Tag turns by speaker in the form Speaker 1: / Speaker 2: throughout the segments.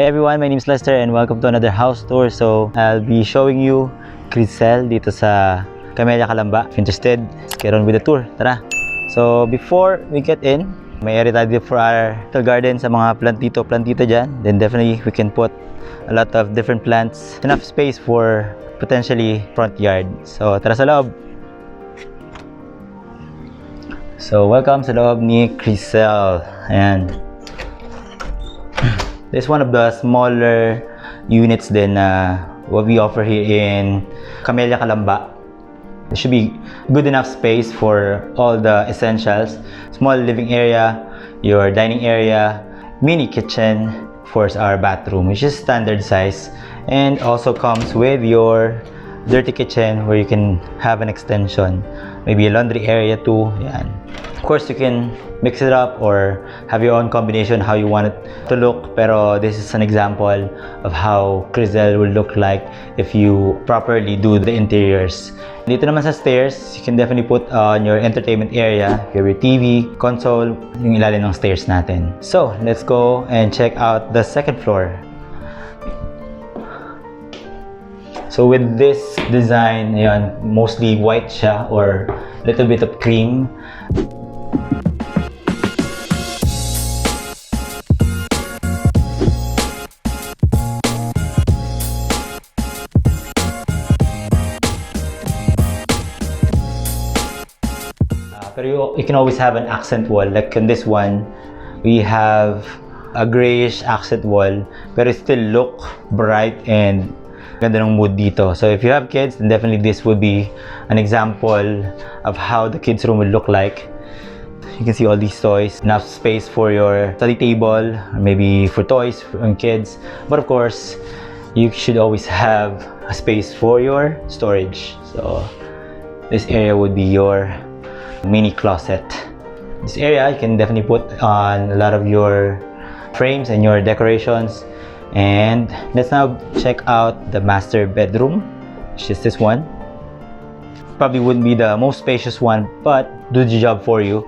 Speaker 1: Hey everyone, my name is Lester and welcome to another house tour. So, I'll be showing you Criselle dito sa Camella, Calamba. If interested, let's get on with the tour. Tara! So, before we get in, may area tayo dito for our little garden sa mga plantita dyan. Then definitely, we can put a lot of different plants. Enough space for potentially front yard. So, tara sa loob! So, welcome sa loob ni Criselle. Ayan. This is one of the smaller units din na what we offer here in Camella, Calamba. It should be good enough space for all the essentials. Small living area, your dining area, mini kitchen, of course our bathroom, which is standard size, and also comes with your dirty kitchen where you can have an extension, maybe a laundry area too. Yan. Of course, you can mix it up or have your own combination how you want it to look. Pero this is an example of how Criselle will look like if you properly do the interiors. Dito naman sa stairs, you can definitely put on your entertainment area, your TV, console, yung ilalim ng stairs natin. So, let's go and check out the second floor. So with this design, ayan, mostly white siya or little bit of cream. Pero you can always have an accent wall. Like in this one, we have a grayish accent wall, pero it still look bright and ganda ng mood dito. So if you have kids, then definitely this would be an example of how the kids room will look like. You can see all these toys, enough space for your study table, or maybe for toys for kids. But of course, you should always have a space for your storage. So this area would be your mini closet. This area you can definitely put on a lot of your frames and your decorations. And let's now check out the master bedroom, which is this one. Probably wouldn't be the most spacious one, but do the job for you.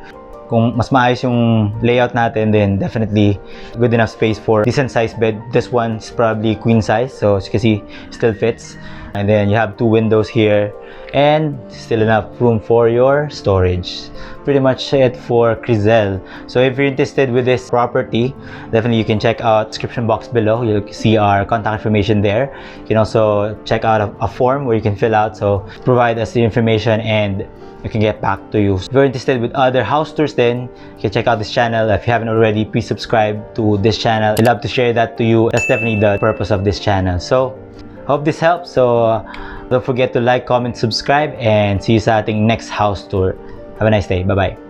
Speaker 1: Kung mas maayos yung layout natin, then definitely good enough space for decent size bed. This one's probably queen size, so as you can see, still fits. And then you have two windows here and still enough room for your storage. Pretty much it for Criselle. So if you're interested with this property, definitely you can check out description box below. You'll see our contact information there. You can also check out a form where you can fill out, so provide us the information and we can get back to you. If you're interested with other house tours, then you can check out this channel. If you haven't already, please subscribe to this channel. I'd love to share that to you. That's definitely the purpose of this channel. So hope this helps. So don't forget to like, comment, subscribe, and see you sa ating next house tour. Have a nice day. Bye-bye.